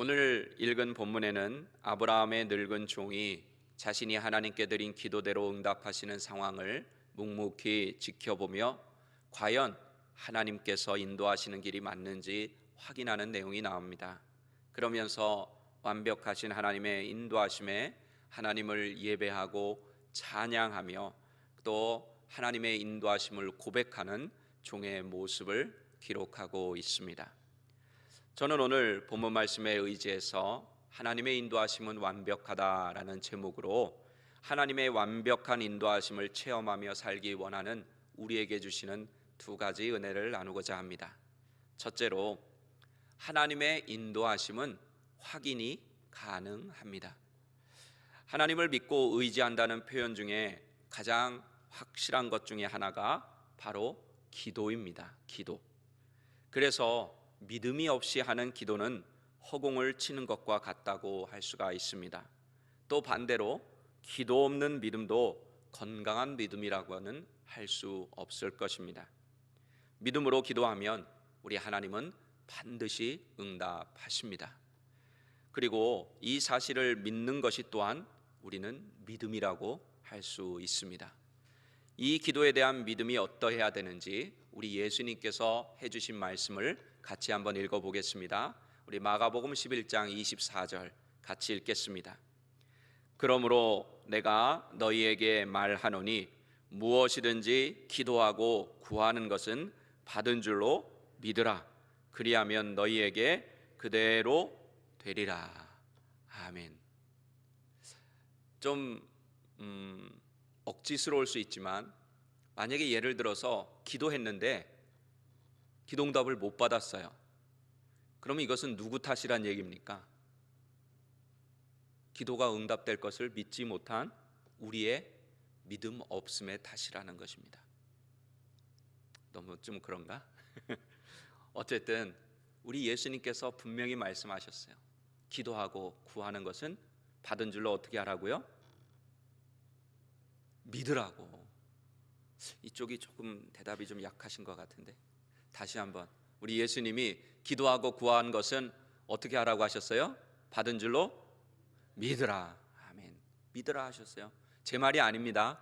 오늘 읽은 본문에는 아브라함의 늙은 종이 자신이 하나님께 드린 기도대로 응답하시는 상황을 묵묵히 지켜보며 과연 하나님께서 인도하시는 길이 맞는지 확인하는 내용이 나옵니다. 그러면서 완벽하신 하나님의 인도하심에 하나님을 예배하고 찬양하며 또 하나님의 인도하심을 고백하는 종의 모습을 기록하고 있습니다. 저는 오늘 본문 말씀에 의지해서 하나님의 인도하심은 완벽하다라는 제목으로 하나님의 완벽한 인도하심을 체험하며 살기 원하는 우리에게 주시는 두 가지 은혜를 나누고자 합니다. 첫째로, 하나님의 인도하심은 확인이 가능합니다. 하나님을 믿고 의지한다는 표현 중에 가장 확실한 것 중에 하나가 바로 기도입니다. 기도. 그래서 믿음이 없이 하는 기도는 허공을 치는 것과 같다고 할 수가 있습니다. 또 반대로 기도 없는 믿음도 건강한 믿음이라고는 할 수 없을 것입니다. 믿음으로 기도하면 우리 하나님은 반드시 응답하십니다. 그리고 이 사실을 믿는 것이 또한 우리는 믿음이라고 할 수 있습니다. 이 기도에 대한 믿음이 어떠해야 되는지 우리 예수님께서 해주신 말씀을 같이 한번 읽어보겠습니다. 우리 마가복음 11장 24절 같이 읽겠습니다. 그러므로 내가 너희에게 말하노니 무엇이든지 기도하고 구하는 것은 받은 줄로 믿으라. 그리하면 너희에게 그대로 되리라. 아멘. 좀 억지스러울 수 있지만 만약에 예를 들어서 기도했는데 기도응답을 못 받았어요. 그러면 이것은 누구 탓이란 얘기입니까? 기도가 응답될 것을 믿지 못한 우리의 믿음 없음의 탓이라는 것입니다. 너무 좀 그런가? 어쨌든 우리 예수님께서 분명히 말씀하셨어요. 기도하고 구하는 것은 받은 줄로 어떻게 하라고요? 믿으라고. 이쪽이 조금 대답이 좀 약하신 것 같은데 다시 한번, 우리 예수님이 기도하고 구한 것은 어떻게 하라고 하셨어요? 받은 줄로 믿으라. 아멘. 믿으라 하셨어요. 제 말이 아닙니다.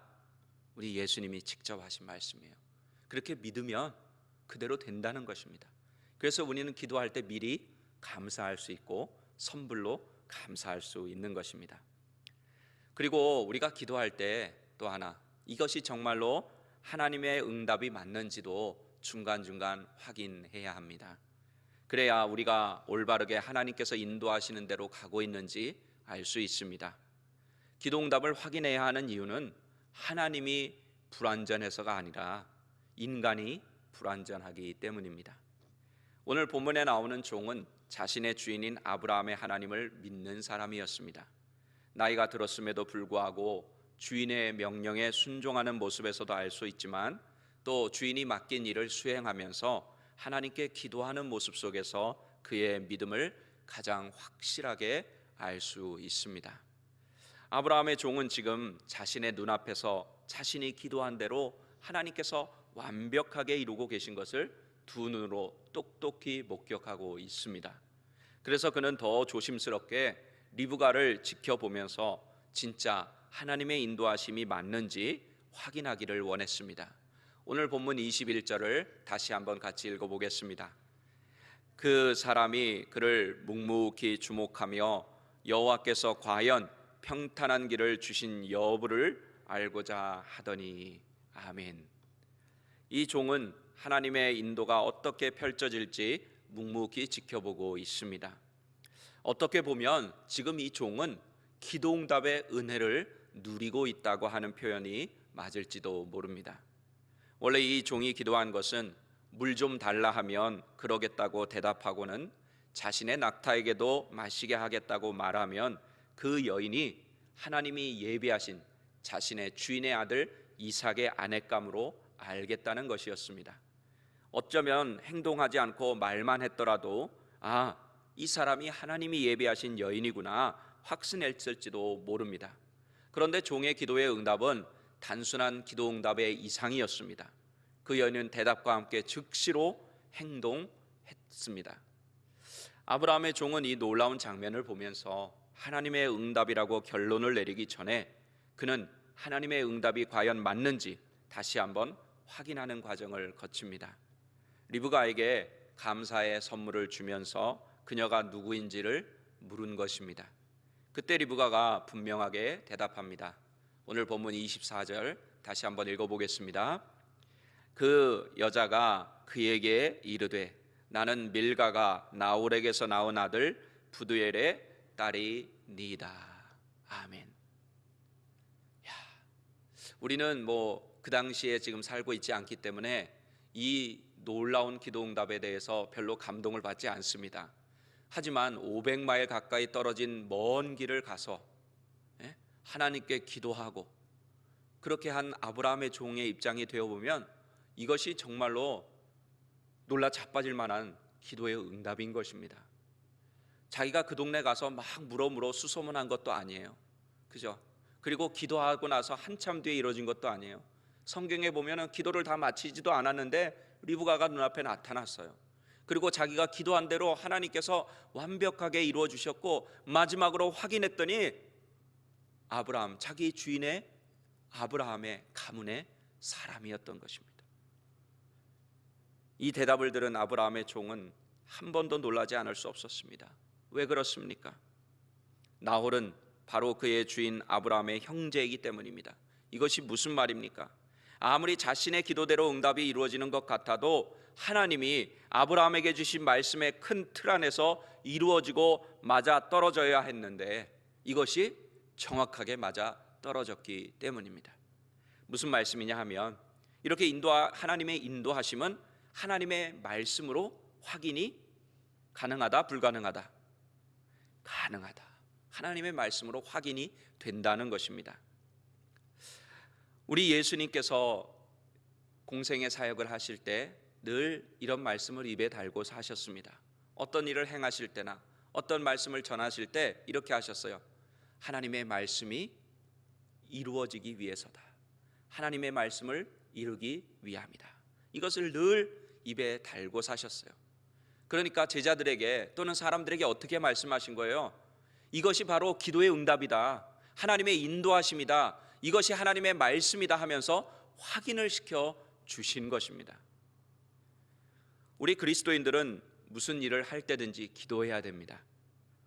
우리 예수님이 직접 하신 말씀이에요. 그렇게 믿으면 그대로 된다는 것입니다. 그래서 우리는 기도할 때 미리 감사할 수 있고 선불로 감사할 수 있는 것입니다. 그리고 우리가 기도할 때 또 하나, 이것이 정말로 하나님의 응답이 맞는지도 중간중간 확인해야 합니다. 그래야 우리가 올바르게 하나님께서 인도하시는 대로 가고 있는지 알 수 있습니다. 기도응답을 확인해야 하는 이유는 하나님이 불완전해서가 아니라 인간이 불완전하기 때문입니다. 오늘 본문에 나오는 종은 자신의 주인인 아브라함의 하나님을 믿는 사람이었습니다. 나이가 들었음에도 불구하고 주인의 명령에 순종하는 모습에서도 알 수 있지만 또 주인이 맡긴 일을 수행하면서 하나님께 기도하는 모습 속에서 그의 믿음을 가장 확실하게 알 수 있습니다. 아브라함의 종은 지금 자신의 눈앞에서 자신이 기도한 대로 하나님께서 완벽하게 이루고 계신 것을 두 눈으로 똑똑히 목격하고 있습니다. 그래서 그는 더 조심스럽게 리브가를 지켜보면서 진짜 하나님의 인도하심이 맞는지 확인하기를 원했습니다. 오늘 본문 21절을 다시 한번 같이 읽어보겠습니다. 그 사람이 그를 묵묵히 주목하며 여호와께서 과연 평탄한 길을 주신 여부를 알고자 하더니. 아멘. 이 종은 하나님의 인도가 어떻게 펼쳐질지 묵묵히 지켜보고 있습니다. 어떻게 보면 지금 이 종은 기도응답의 은혜를 누리고 있다고 하는 표현이 맞을지도 모릅니다. 원래 이 종이 기도한 것은 물 좀 달라 하면 그러겠다고 대답하고는 자신의 낙타에게도 마시게 하겠다고 말하면 그 여인이 하나님이 예비하신 자신의 주인의 아들 이삭의 아내감으로 알겠다는 것이었습니다. 어쩌면 행동하지 않고 말만 했더라도 이 사람이 하나님이 예비하신 여인이구나 확신했을지도 모릅니다. 그런데 종의 기도의 응답은 단순한 기도 응답의 이상이었습니다. 그 여인은 대답과 함께 즉시로 행동했습니다. 아브라함의 종은 이 놀라운 장면을 보면서 하나님의 응답이라고 결론을 내리기 전에 그는 하나님의 응답이 과연 맞는지 다시 한번 확인하는 과정을 거칩니다. 리브가에게 감사의 선물을 주면서 그녀가 누구인지를 물은 것입니다. 그때 리브가가 분명하게 대답합니다. 오늘 본문 24절 다시 한번 읽어보겠습니다. 그 여자가 그에게 이르되 나는 밀가가 나홀에게서 낳은 아들 부두엘의 딸이니이다. 아멘. 야, 우리는 그 당시에 지금 살고 있지 않기 때문에 이 놀라운 기도 응답에 대해서 별로 감동을 받지 않습니다. 하지만 500마일 가까이 떨어진 먼 길을 가서 하나님께 기도하고 그렇게 한 아브라함의 종의 입장이 되어보면 이것이 정말로 놀라 자빠질 만한 기도의 응답인 것입니다. 자기가 그 동네 가서 막 물어 수소문한 것도 아니에요. 그죠? 그리고 기도하고 나서 한참 뒤에 이루어진 것도 아니에요. 성경에 보면은 기도를 다 마치지도 않았는데 리브가가 눈앞에 나타났어요. 그리고 자기가 기도한 대로 하나님께서 완벽하게 이루어 주셨고 마지막으로 확인했더니 아브라함, 자기 주인의 아브라함의 가문의 사람이었던 것입니다. 이 대답을 들은 아브라함의 종은 한 번도 놀라지 않을 수 없었습니다. 왜 그렇습니까? 나홀은 바로 그의 주인 아브라함의 형제이기 때문입니다. 이것이 무슨 말입니까? 아무리 자신의 기도대로 응답이 이루어지는 것 같아도 하나님이 아브라함에게 주신 말씀의 큰 틀 안에서 이루어지고 맞아 떨어져야 했는데 이것이 정확하게 맞아 떨어졌기 때문입니다. 무슨 말씀이냐 하면 이렇게 하나님의 인도하심은 하나님의 말씀으로 확인이 가능하다, 불가능하다? 가능하다. 하나님의 말씀으로 확인이 된다는 것입니다. 우리 예수님께서 공생의 사역을 하실 때 늘 이런 말씀을 입에 달고 사셨습니다. 어떤 일을 행하실 때나 어떤 말씀을 전하실 때 이렇게 하셨어요. 하나님의 말씀이 이루어지기 위해서다. 하나님의 말씀을 이루기 위함이다. 이것을 늘 입에 달고 사셨어요. 그러니까 제자들에게 또는 사람들에게 어떻게 말씀하신 거예요? 이것이 바로 기도의 응답이다. 하나님의 인도하심이다. 이것이 하나님의 말씀이다 하면서 확인을 시켜 주신 것입니다. 우리 그리스도인들은 무슨 일을 할 때든지 기도해야 됩니다.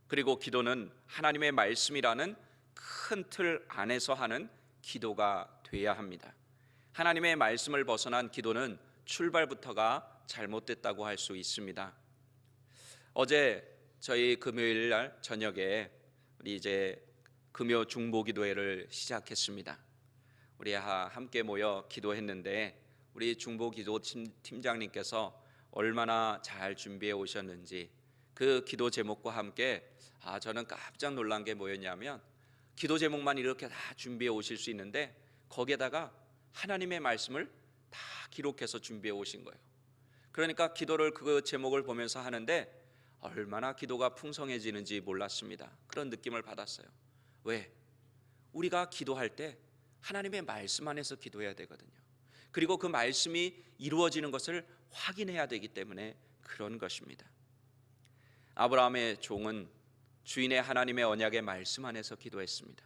그리고 기도는 하나님의 말씀이라는 큰 틀 안에서 하는 기도가 돼야 합니다. 하나님의 말씀을 벗어난 기도는 출발부터가 잘못됐다고 할 수 있습니다. 어제 저희 금요일 날 저녁에 우리 이제 금요 중보기도회를 시작했습니다. 우리 함께 모여 기도했는데 우리 중보기도 팀장님께서 얼마나 잘 준비해 오셨는지 그 기도 제목과 함께 저는 깜짝 놀란 게 뭐였냐면 기도 제목만 이렇게 다 준비해 오실 수 있는데 거기에다가 하나님의 말씀을 다 기록해서 준비해 오신 거예요. 그러니까 기도를 그 제목을 보면서 하는데 얼마나 기도가 풍성해지는지 몰랐습니다. 그런 느낌을 받았어요. 왜? 우리가 기도할 때 하나님의 말씀 안에서 기도해야 되거든요. 그리고 그 말씀이 이루어지는 것을 확인해야 되기 때문에 그런 것입니다. 아브라함의 종은 주인의 하나님의 언약의 말씀 안에서 기도했습니다.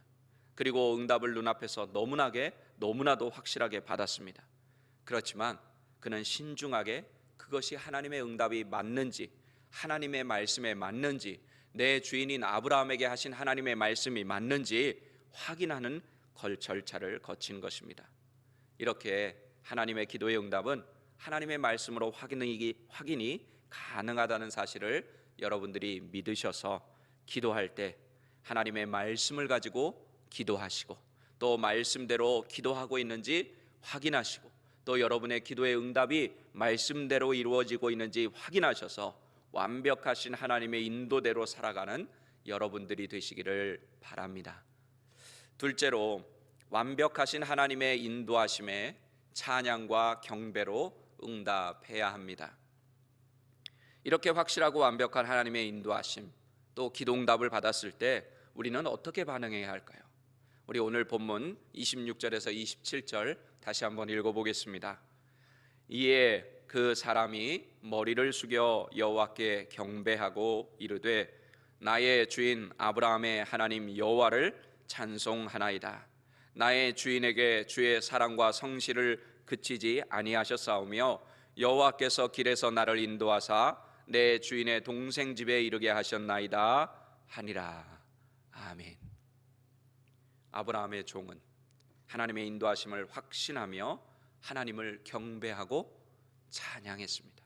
그리고 응답을 눈앞에서 너무나도 확실하게 받았습니다. 그렇지만 그는 신중하게 그것이 하나님의 응답이 맞는지, 하나님의 말씀에 맞는지, 내 주인인 아브라함에게 하신 하나님의 말씀이 맞는지 확인하는 절차를 거친 것입니다. 이렇게 하나님의 기도의 응답은 하나님의 말씀으로 확인이 가능하다는 사실을 여러분들이 믿으셔서 기도할 때 하나님의 말씀을 가지고 기도하시고 또 말씀대로 기도하고 있는지 확인하시고 또 여러분의 기도의 응답이 말씀대로 이루어지고 있는지 확인하셔서 완벽하신 하나님의 인도대로 살아가는 여러분들이 되시기를 바랍니다. 둘째로 완벽하신 하나님의 인도하심에 찬양과 경배로 응답해야 합니다. 이렇게 확실하고 완벽한 하나님의 인도하심 또 기도응답을 받았을 때 우리는 어떻게 반응해야 할까요? 우리 오늘 본문 26절에서 27절 다시 한번 읽어보겠습니다. 이에 그 사람이 머리를 숙여 여호와께 경배하고 이르되 나의 주인 아브라함의 하나님 여호와를 찬송하나이다. 나의 주인에게 주의 사랑과 성실을 그치지 아니하셨사오며 여호와께서 길에서 나를 인도하사 내 주인의 동생 집에 이르게 하셨나이다 하니라. 아멘. 아브라함의 종은 하나님의 인도하심을 확신하며 하나님을 경배하고 찬양했습니다.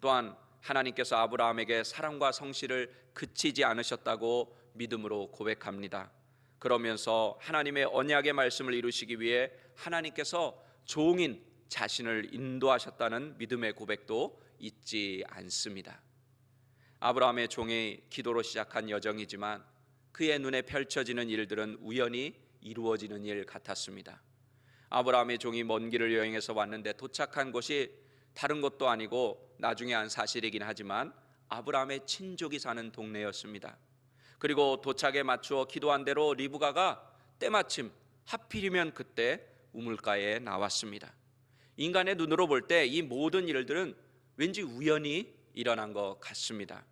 또한 하나님께서 아브라함에게 사랑과 성실을 그치지 않으셨다고 믿음으로 고백합니다. 그러면서 하나님의 언약의 말씀을 이루시기 위해 하나님께서 종인 자신을 인도하셨다는 믿음의 고백도 잊지 않습니다. 아브라함의 종이 기도로 시작한 여정이지만 그의 눈에 펼쳐지는 일들은 우연히 이루어지는 일 같았습니다. 아브라함의 종이 먼 길을 여행해서 왔는데 도착한 곳이 다른 곳도 아니고 나중에 한 사실이긴 하지만 아브라함의 친족이 사는 동네였습니다. 그리고 도착에 맞추어 기도한 대로 리브가가 때마침 하필이면 그때 우물가에 나왔습니다. 인간의 눈으로 볼 때 이 모든 일들은 왠지 우연히 일어난 것 같습니다.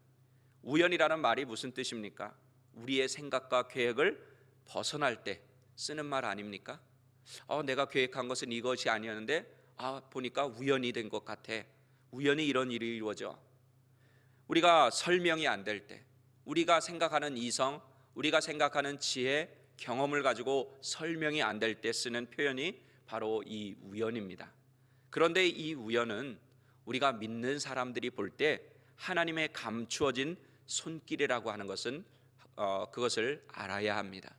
우연이라는 말이 무슨 뜻입니까? 우리의 생각과 계획을 벗어날 때 쓰는 말 아닙니까? 내가 계획한 것은 이것이 아니었는데 보니까 우연히 된 것 같아. 우연히 이런 일이 이루어져. 우리가 설명이 안 될 때, 우리가 생각하는 이성, 우리가 생각하는 지혜, 경험을 가지고 설명이 안 될 때 쓰는 표현이 바로 이 우연입니다. 그런데 이 우연은 우리가 믿는 사람들이 볼 때 하나님의 감추어진 손길이라고 하는 것은 그것을 알아야 합니다.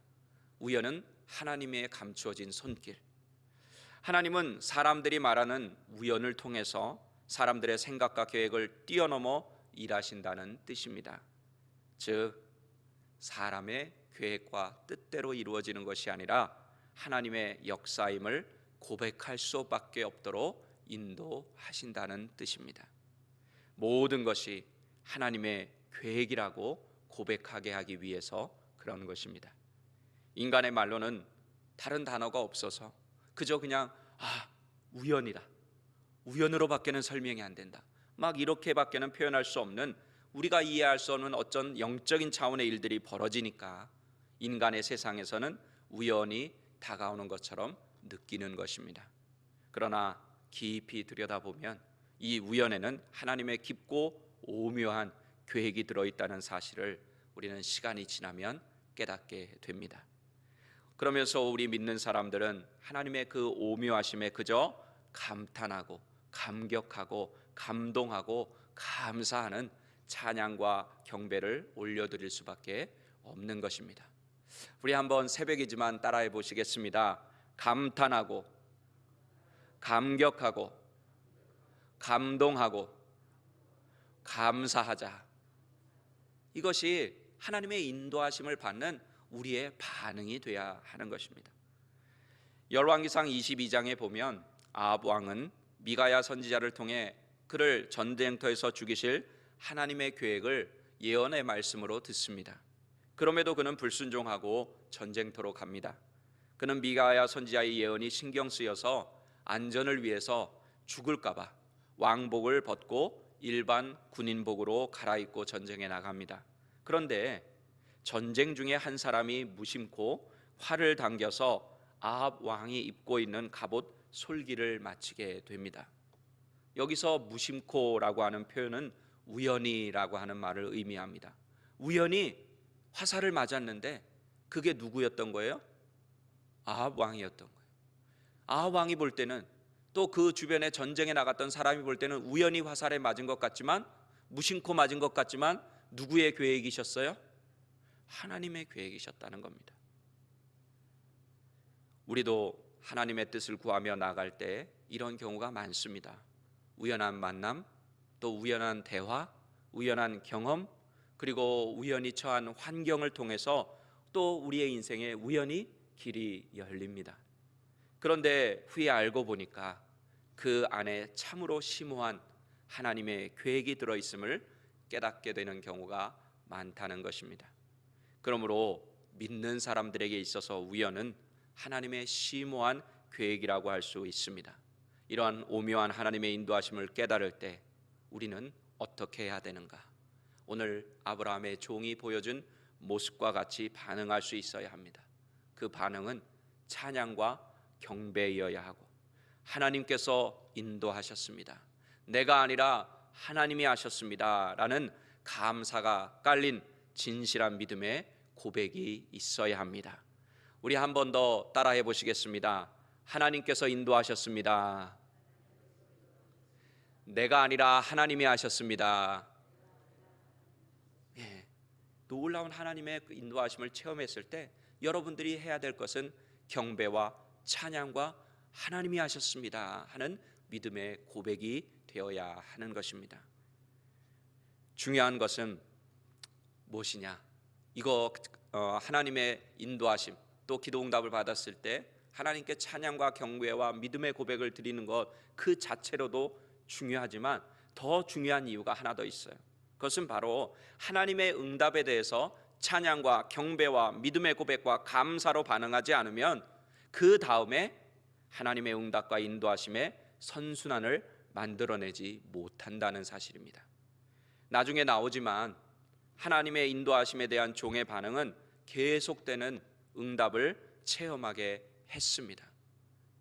우연은 하나님의 감추어진 손길. 하나님은 사람들이 말하는 우연을 통해서 사람들의 생각과 계획을 뛰어넘어 일하신다는 뜻입니다. 즉 사람의 계획과 뜻대로 이루어지는 것이 아니라 하나님의 역사임을 고백할 수밖에 없도록 인도하신다는 뜻입니다. 모든 것이 하나님의 계획이라고 고백하게 하기 위해서 그런 것입니다. 인간의 말로는 다른 단어가 없어서 그저 그냥 우연이다, 우연으로 밖에는 설명이 안 된다, 막 이렇게밖에는 표현할 수 없는, 우리가 이해할 수 없는 어떤 영적인 차원의 일들이 벌어지니까 인간의 세상에서는 우연히 다가오는 것처럼 느끼는 것입니다. 그러나 깊이 들여다보면 이 우연에는 하나님의 깊고 오묘한 계획이 들어있다는 사실을 우리는 시간이 지나면 깨닫게 됩니다. 그러면서 우리 믿는 사람들은 하나님의 그 오묘하심에 그저 감탄하고 감격하고 감동하고 감사하는 찬양과 경배를 올려드릴 수밖에 없는 것입니다. 우리 한번 새벽이지만 따라해 보시겠습니다. 감탄하고 감격하고 감동하고 감사하자. 이것이 하나님의 인도하심을 받는 우리의 반응이 돼야 하는 것입니다. 열왕기상 22장에 보면 아합 왕은 미가야 선지자를 통해 그를 전쟁터에서 죽이실 하나님의 계획을 예언의 말씀으로 듣습니다. 그럼에도 그는 불순종하고 전쟁터로 갑니다. 그는 미가야 선지자의 예언이 신경 쓰여서 안전을 위해서 죽을까 봐 왕복을 벗고 일반 군인복으로 갈아입고 전쟁에 나갑니다. 그런데 전쟁 중에 한 사람이 무심코 활을 당겨서 아합 왕이 입고 있는 갑옷 솔기를 맞추게 됩니다. 여기서 무심코라고 하는 표현은 우연히라고 하는 말을 의미합니다. 우연히 화살을 맞았는데 그게 누구였던 거예요? 아합 왕이었던 거예요. 아합 왕이 볼 때는, 또 그 주변에 전쟁에 나갔던 사람이 볼 때는 우연히 화살에 맞은 것 같지만, 무심코 맞은 것 같지만 누구의 계획이셨어요? 하나님의 계획이셨다는 겁니다. 우리도 하나님의 뜻을 구하며 나갈 때 이런 경우가 많습니다. 우연한 만남, 또 우연한 대화, 우연한 경험, 그리고 우연히 처한 환경을 통해서 또 우리의 인생에 우연히 길이 열립니다. 그런데 후에 알고 보니까 그 안에 참으로 심오한 하나님의 계획이 들어있음을 깨닫게 되는 경우가 많다는 것입니다. 그러므로 믿는 사람들에게 있어서 우연은 하나님의 심오한 계획이라고 할 수 있습니다. 이러한 오묘한 하나님의 인도하심을 깨달을 때 우리는 어떻게 해야 되는가? 오늘 아브라함의 종이 보여준 모습과 같이 반응할 수 있어야 합니다. 그 반응은 찬양과 경배이어야 하고, 하나님께서 인도하셨습니다, 내가 아니라 하나님이 하셨습니다 라는 감사가 깔린 진실한 믿음의 고백이 있어야 합니다. 우리 한 번 더 따라해 보시겠습니다. 하나님께서 인도하셨습니다. 내가 아니라 하나님이 하셨습니다. 놀라운 하나님의 인도하심을 체험했을 때 여러분들이 해야 될 것은 경배와 찬양과 하나님이 하셨습니다 하는 믿음의 고백이 되어야 하는 것입니다. 중요한 것은 무엇이냐? 이거 하나님의 인도하심, 또 기도응답을 받았을 때 하나님께 찬양과 경배와 믿음의 고백을 드리는 것 그 자체로도 중요하지만 더 중요한 이유가 하나 더 있어요. 그것은 바로 하나님의 응답에 대해서 찬양과 경배와 믿음의 고백과 감사로 반응하지 않으면 그 다음에 하나님의 응답과 인도하심의 선순환을 만들어내지 못한다는 사실입니다. 나중에 나오지만 하나님의 인도하심에 대한 종의 반응은 계속되는 응답을 체험하게 했습니다.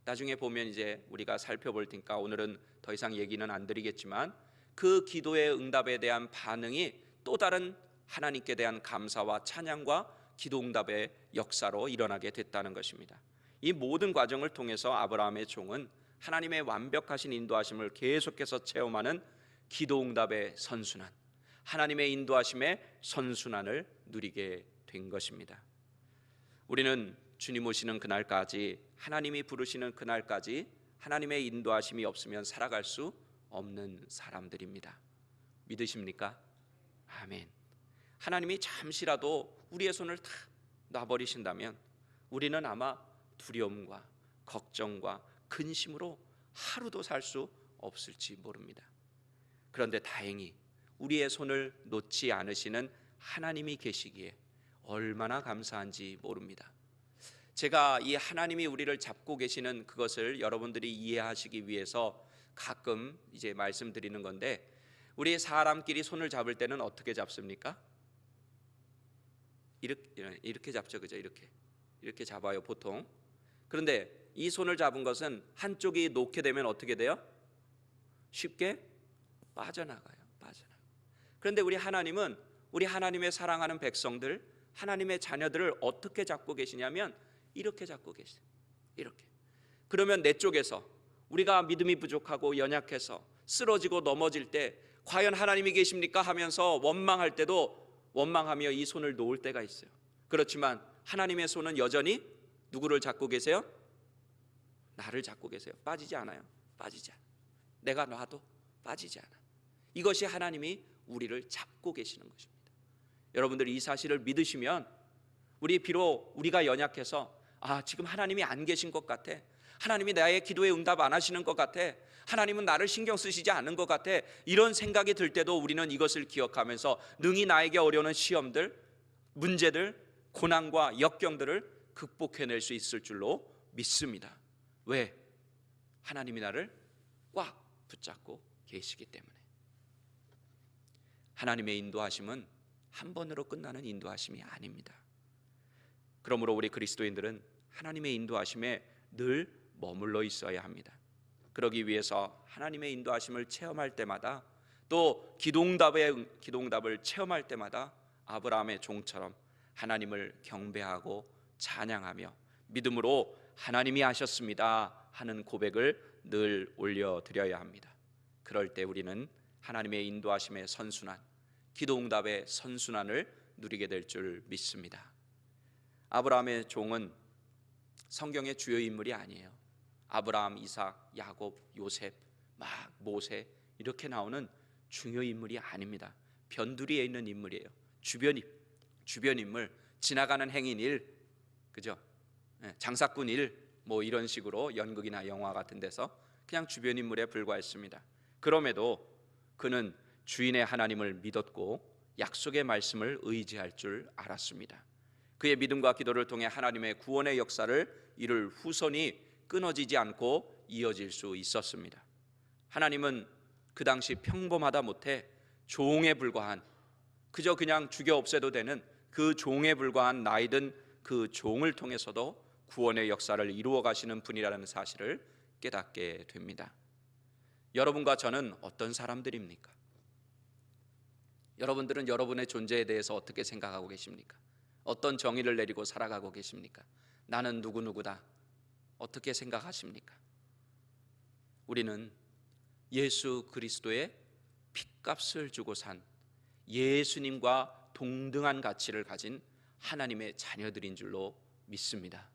나중에 보면 이제 우리가 살펴볼 테니까 오늘은 더 이상 얘기는 안 드리겠지만 그 기도의 응답에 대한 반응이 또 다른 하나님께 대한 감사와 찬양과 기도 응답의 역사로 일어나게 됐다는 것입니다. 이 모든 과정을 통해서 아브라함의 종은 하나님의 완벽하신 인도하심을 계속해서 체험하는 기도 응답의 선순환, 하나님의 인도하심의 선순환을 누리게 된 것입니다. 우리는 주님 오시는 그날까지, 하나님이 부르시는 그날까지 하나님의 인도하심이 없으면 살아갈 수 없는 사람들입니다. 믿으십니까? 아멘. 하나님이 잠시라도 우리의 손을 다 놔버리신다면 우리는 아마 두려움과 걱정과 근심으로 하루도 살 수 없을지 모릅니다. 그런데 다행히 우리의 손을 놓지 않으시는 하나님이 계시기에 얼마나 감사한지 모릅니다. 제가 이 하나님이 우리를 잡고 계시는 그것을 여러분들이 이해하시기 위해서 가끔 이제 말씀드리는 건데, 우리 사람끼리 손을 잡을 때는 어떻게 잡습니까? 이렇게 잡죠, 그죠? 이렇게 잡아요 보통. 그런데 이 손을 잡은 것은 한쪽이 놓게 되면 어떻게 돼요? 쉽게 빠져나가요. 그런데 우리 하나님은 우리 하나님의 사랑하는 백성들, 하나님의 자녀들을 어떻게 잡고 계시냐면 이렇게 잡고 계세요. 이렇게. 그러면 내 쪽에서 우리가 믿음이 부족하고 연약해서 쓰러지고 넘어질 때 과연 하나님이 계십니까 하면서 원망할 때도 원망하며 이 손을 놓을 때가 있어요. 그렇지만 하나님의 손은 여전히 누구를 잡고 계세요? 나를 잡고 계세요. 빠지지 않아요. 내가 놔도 빠지지 않아. 이것이 하나님이 우리를 잡고 계시는 것입니다. 여러분들이 이 사실을 믿으시면 비록 우리가 연약해서 지금 하나님이 안 계신 것 같아, 하나님이 나의 기도에 응답 안 하시는 것 같아, 하나님은 나를 신경 쓰시지 않는 것 같아, 이런 생각이 들 때도 우리는 이것을 기억하면서 능히 나에게 어려운 시험들, 문제들, 고난과 역경들을 극복해낼 수 있을 줄로 믿습니다. 왜? 하나님이 나를 꽉 붙잡고 계시기 때문에. 하나님의 인도하심은 한 번으로 끝나는 인도하심이 아닙니다. 그러므로 우리 그리스도인들은 하나님의 인도하심에 늘 머물러 있어야 합니다. 그러기 위해서 하나님의 인도하심을 체험할 때마다, 또 기도응답을 체험할 때마다 아브라함의 종처럼 하나님을 경배하고 찬양하며 믿음으로 하나님이 하셨습니다 하는 고백을 늘 올려드려야 합니다. 그럴 때 우리는 하나님의 인도하심의 선순환, 기도응답의 선순환을 누리게 될 줄 믿습니다. 아브라함의 종은 성경의 주요 인물이 아니에요. 아브라함, 이삭, 야곱, 요셉, 모세 이렇게 나오는 중요 인물이 아닙니다. 변두리에 있는 인물이에요. 주변 인물, 지나가는 행인 일, 그죠? 장사꾼 일, 이런 식으로 연극이나 영화 같은 데서 그냥 주변 인물에 불과했습니다. 그럼에도 그는 주인의 하나님을 믿었고 약속의 말씀을 의지할 줄 알았습니다. 그의 믿음과 기도를 통해 하나님의 구원의 역사를 이룰 후손이 끊어지지 않고 이어질 수 있었습니다. 하나님은 그 당시 평범하다 못해 종에 불과한, 그저 그냥 죽여 없애도 되는 그 종에 불과한 나이든 그 종을 통해서도 구원의 역사를 이루어 가시는 분이라는 사실을 깨닫게 됩니다. 여러분과 저는 어떤 사람들입니까? 여러분들은 여러분의 존재에 대해서 어떻게 생각하고 계십니까? 어떤 정의를 내리고 살아가고 계십니까? 나는 누구누구다. 어떻게 생각하십니까? 우리는 예수 그리스도의 핏값을 주고 산 예수님과 동등한 가치를 가진 하나님의 자녀들인 줄로 믿습니다.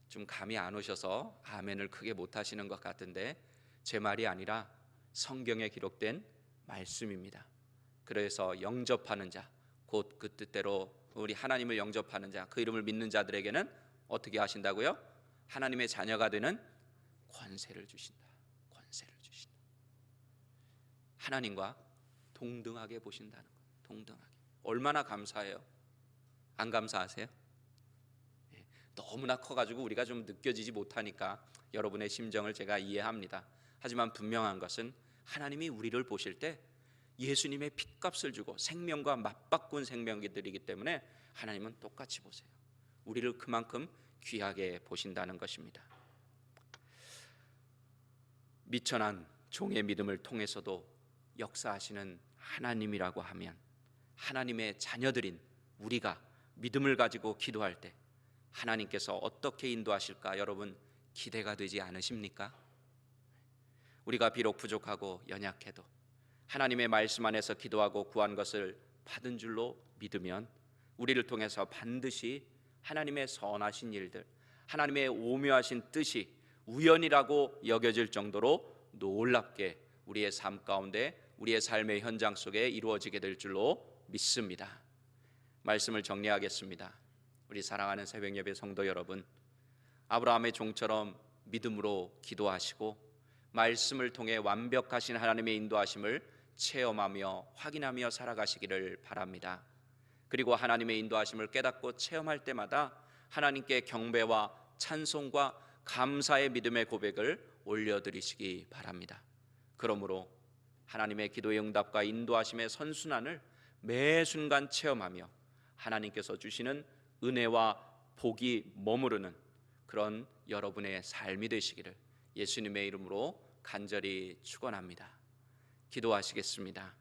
좀 감이 안 오셔서 아멘을 크게 못 하시는 것 같은데, 제 말이 아니라 성경에 기록된 말씀입니다. 그래서 영접하는 자, 곧 그 뜻대로 우리 하나님을 영접하는 자, 그 이름을 믿는 자들에게는 어떻게 하신다고요? 하나님의 자녀가 되는 권세를 주신다. 권세를 주신다. 하나님과 동등하게 보신다는 것. 동등하게. 얼마나 감사해요. 안 감사하세요? 너무나 커가지고 우리가 좀 느껴지지 못하니까 여러분의 심정을 제가 이해합니다. 하지만 분명한 것은 하나님이 우리를 보실 때 예수님의 핏값을 주고 생명과 맞바꾼 생명들이기 때문에 하나님은 똑같이 보세요. 우리를 그만큼 귀하게 보신다는 것입니다. 미천한 종의 믿음을 통해서도 역사하시는 하나님이라고 하면, 하나님의 자녀들인 우리가 믿음을 가지고 기도할 때 하나님께서 어떻게 인도하실까 여러분 기대가 되지 않으십니까? 우리가 비록 부족하고 연약해도 하나님의 말씀 안에서 기도하고 구한 것을 받은 줄로 믿으면 우리를 통해서 반드시 하나님의 선하신 일들, 하나님의 오묘하신 뜻이 우연이라고 여겨질 정도로 놀랍게 우리의 삶 가운데, 우리의 삶의 현장 속에 이루어지게 될 줄로 믿습니다. 말씀을 정리하겠습니다. 우리 사랑하는 새벽예배 성도 여러분, 아브라함의 종처럼 믿음으로 기도하시고 말씀을 통해 완벽하신 하나님의 인도하심을 체험하며 확인하며 살아가시기를 바랍니다. 그리고 하나님의 인도하심을 깨닫고 체험할 때마다 하나님께 경배와 찬송과 감사의 믿음의 고백을 올려드리시기 바랍니다. 그러므로 하나님의 기도의 응답과 인도하심의 선순환을 매 순간 체험하며 하나님께서 주시는 은혜와 복이 머무르는 그런 여러분의 삶이 되시기를 예수님의 이름으로 간절히 축원합니다. 기도하시겠습니다.